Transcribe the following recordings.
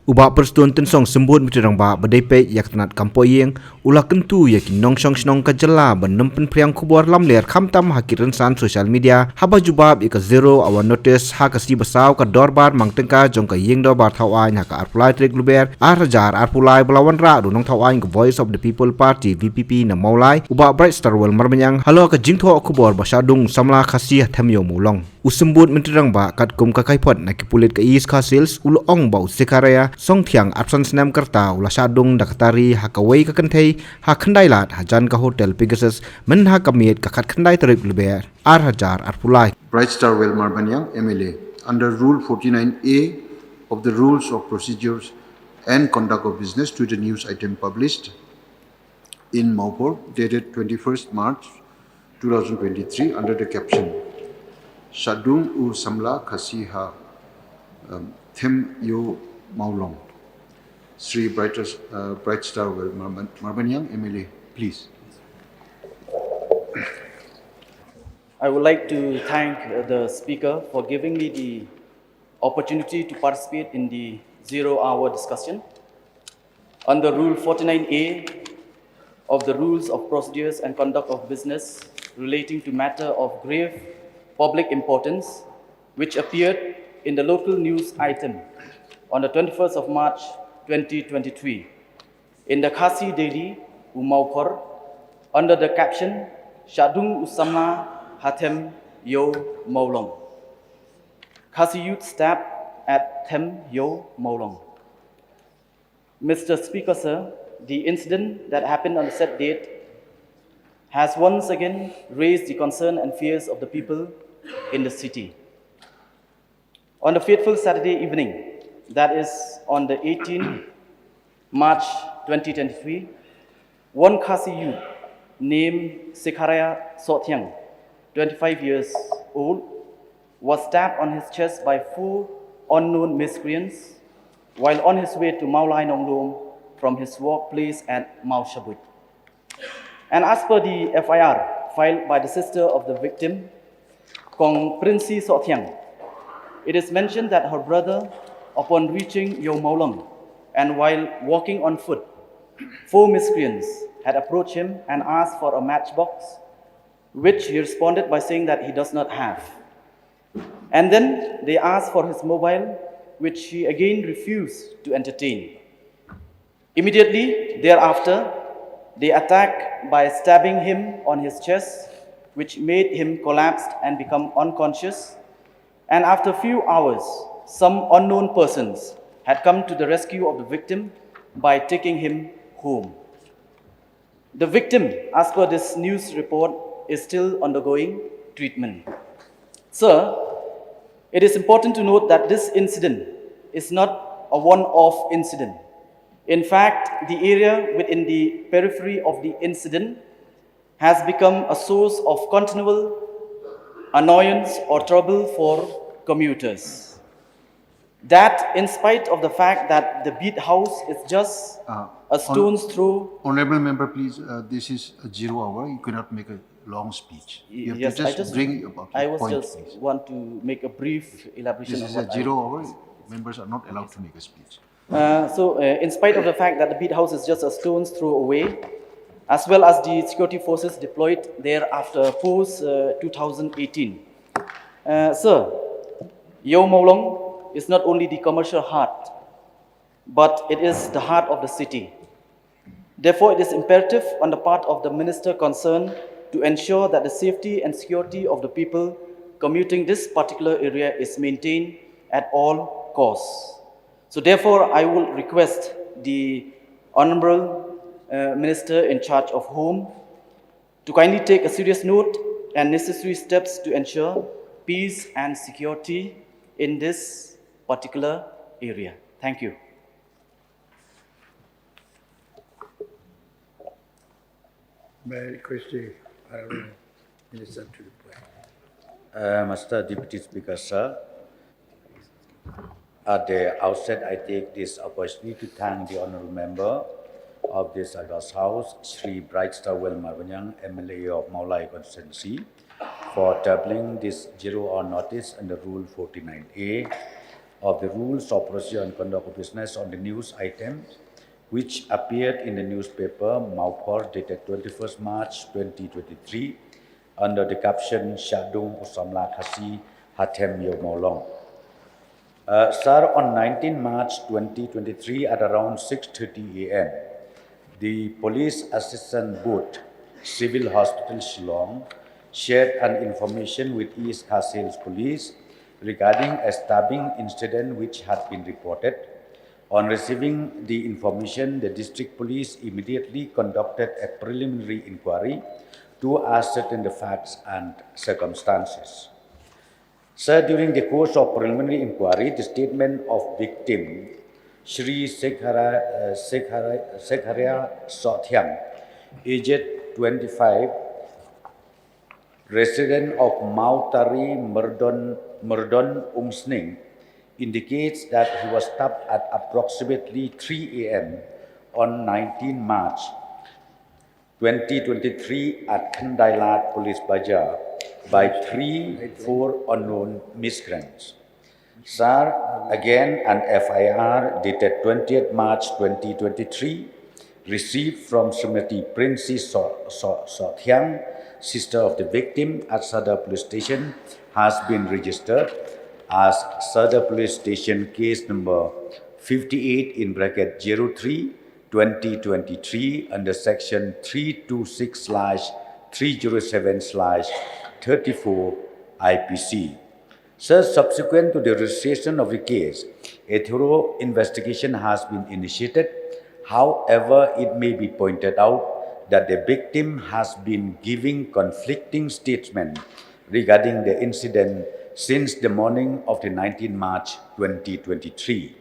Bah Prestone tensong sembut mitrang ba badai yak tanat kampoyeng ula kyntu yakin nong snong kajala benempen priang khubor lamler khamtam hakiran san social media haba jubab ika zero our notice hakasi basaw ka dorbar mangtengka jongka yeng do bar thawai haka arpulai trek luber arjar arpulai belawan ra dunong thawai voice of the people party VPP na maulai uba bright star wel marmanyang halo ka jingtho khubor basadung samla khasi thamyo mulong usembut mitrang ba katkum ka kaipot na kipulit ka is khasils ulong ba Zechariah song thiang absan snam karta ula sadung dakatari hakawai ka kanthei ha Khyndailad hajan ka hotel Pegasus men ha kamiet ka khat Khyndailad trip luber ar hajar arpulai Bright Star Well Marbanyang MLA under Rule 49A of the Rules of Procedures and Conduct of Business to the news item published in Maupur dated 21st March 2023 under the caption Shadung u Samla Khasiha Them Yo Maulong. Sri Bright Star Well Marbanyang MLA, please. I would like to thank the speaker for giving me the opportunity to participate in the zero-hour discussion. Under Rule 49A of the Rules of Procedures and Conduct of Business relating to matter of grave public importance, which appeared in the local news item on the 21st of March 2023 in the Khasi Daily Umaupur under the caption Shadung Usamna Hatem Yo Maulong. Khasi youth stabbed at Them Yo Maulong. Mr. Speaker, sir, the incident that happened on the said date has once again raised the concern and fears of the people in the city. On the fateful Saturday evening, that is on the 18th March 2023, one Khasi youth named Zechariah 25 years old, was stabbed on his chest by 4 unknown miscreants while on his way to Maulai Nonglom from his workplace at Mau Shabut. And as per the FIR filed by the sister of the victim, Kong Prinsi Sothiang, it is mentioned that her brother, upon reaching Yo Maulong and while walking on foot, 4 miscreants had approached him and asked for a matchbox, which he responded by saying that he does not have. And then they asked for his mobile, which he again refused to entertain. Immediately thereafter, they attacked by stabbing him on his chest, which made him collapse and become unconscious. And after a few hours, some unknown persons had come to the rescue of the victim by taking him home. The victim, as per this news report, is still undergoing treatment. Sir, it is important to note that this incident is not a one-off incident. In fact, the area within the periphery of the incident has become a source of continual annoyance or trouble for commuters. That, in spite of the fact that the beat house is just a stone's throw. Honorable member, please, this is a 0 hour. You cannot make a long speech. You have Yes, to just bring about I your was point, just please. want to make a brief elaboration. This is a 0 hour. Members are not allowed to make a speech. In spite of the fact that the beat house is just a stone's throw away, as well as the security forces deployed there after post 2018. Sir, Yo Maulong is not only the commercial heart, but it is the heart of the city. Therefore, it is imperative on the part of the minister concerned to ensure that the safety and security of the people commuting this particular area is maintained at all costs. So therefore, I will request the Honorable Minister in charge of Home to kindly take a serious note and necessary steps to ensure peace and security in this particular area. Thank you. May I request the Honorable Minister to reply. Mr. Deputy Speaker, sir, at the outset, I take this opportunity to thank the honorable member of this August House, Sri Bright Star Well Marbanyang, MLA of Maulai constituency, for tabling this 0 hour notice under Rule 49A of the Rules of Procedure and Conduct of Business on the news items which appeared in the newspaper Maupor dated 21st March 2023 under the caption Shadung Usamla Khasi Hatem Yomolong. Sir, on 19 March 2023 at around 6:30 a.m., the Police Assistant Booth, Civil Hospital Shillong, shared an information with East Khartoum Police regarding a stabbing incident which had been reported. On receiving the information, the District Police immediately conducted a preliminary inquiry to ascertain the facts and circumstances. Sir, during the course of preliminary inquiry, the statement of victim, Shri Zechariah Sothyang, aged 25, resident of Mautari Merdon Umsning, indicates that he was stabbed at approximately 3 a.m. on 19 March 2023 at Khyndailad Police Bazaar by 4 unknown miscreants. Sir, again an FIR dated 20th March 2023 received from Srimati Princess Sothyang, sister of the victim at Sadar Police Station, has been registered as Sadar Police Station case number 58 in bracket 03 2023 under section 326/307/34 IPC. Sir, subsequent to the registration of the case, a thorough investigation has been initiated. However, it may be pointed out that the victim has been giving conflicting statements regarding the incident since the morning of the 19 March 2023.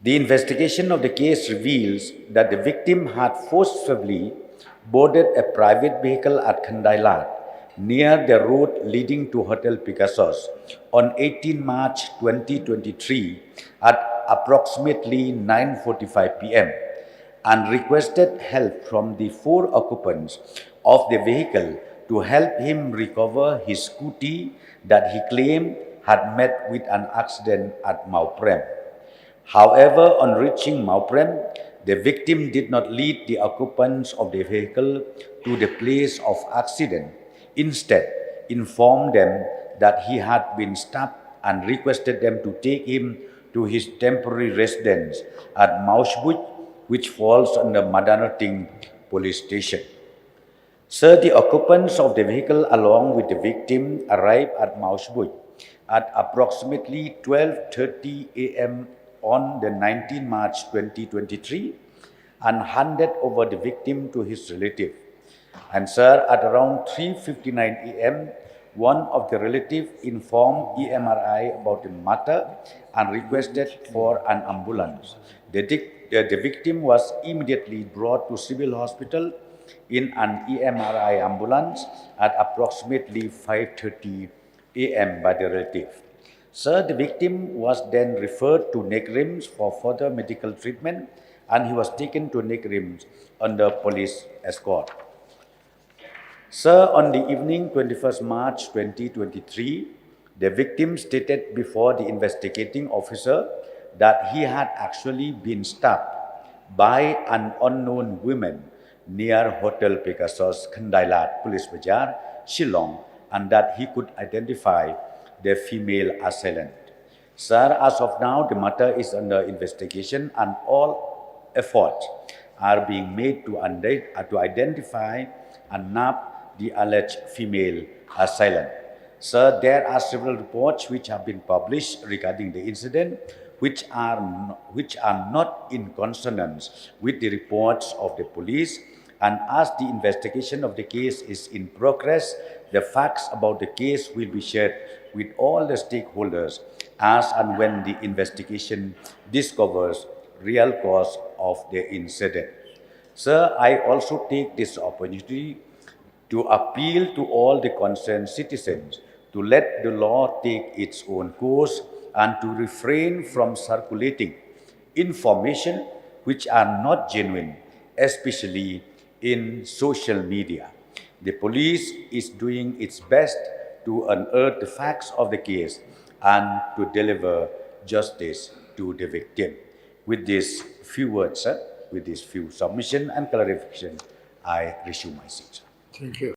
The investigation of the case reveals that the victim had forcibly boarded a private vehicle at Khyndailad near the road leading to Hotel Pegasus on 18 March 2023 at approximately 9:45 p.m. and requested help from the 4 occupants of the vehicle to help him recover his scooty that he claimed had met with an accident at Mauprem. However, on reaching Mauprem, the victim did not lead the occupants of the vehicle to the place of accident. Instead, informed them that he had been stabbed and requested them to take him to his temporary residence at Mausbuch, which falls under Madanating Police Station. Sir, the occupants of the vehicle along with the victim arrived at Mausbuch at approximately 12:30 a.m. on the 19 March 2023 and handed over the victim to his relative. And sir, at around 3:59 a.m., one of the relatives informed EMRI about the matter and requested for an ambulance. The victim was immediately brought to civil hospital in an EMRI ambulance at approximately 5:30 a.m. by the relative. Sir, the victim was then referred to Negrims for further medical treatment and he was taken to Negrims under police escort. Sir, on the evening 21st March 2023, the victim stated before the investigating officer that he had actually been stabbed by an unknown woman near Hotel Pegasus, Khyndailad Police Bazaar, Shillong, and that he could identify the female assailant. Sir, as of now, the matter is under investigation and all efforts are being made to identify and nab the alleged female assailant. Sir, there are several reports which have been published regarding the incident which are not in consonance with the reports of the police, and as the investigation of the case is in progress, the facts about the case will be shared with all the stakeholders as and when the investigation discovers real cause of the incident. Sir, I also take this opportunity to appeal to all the concerned citizens to let the law take its own course and to refrain from circulating information which are not genuine, especially in social media. The police is doing its best to unearth the facts of the case and to deliver justice to the victim. With these few words, sir, with these few submission and clarification, I resume my seat, sir. Thank you.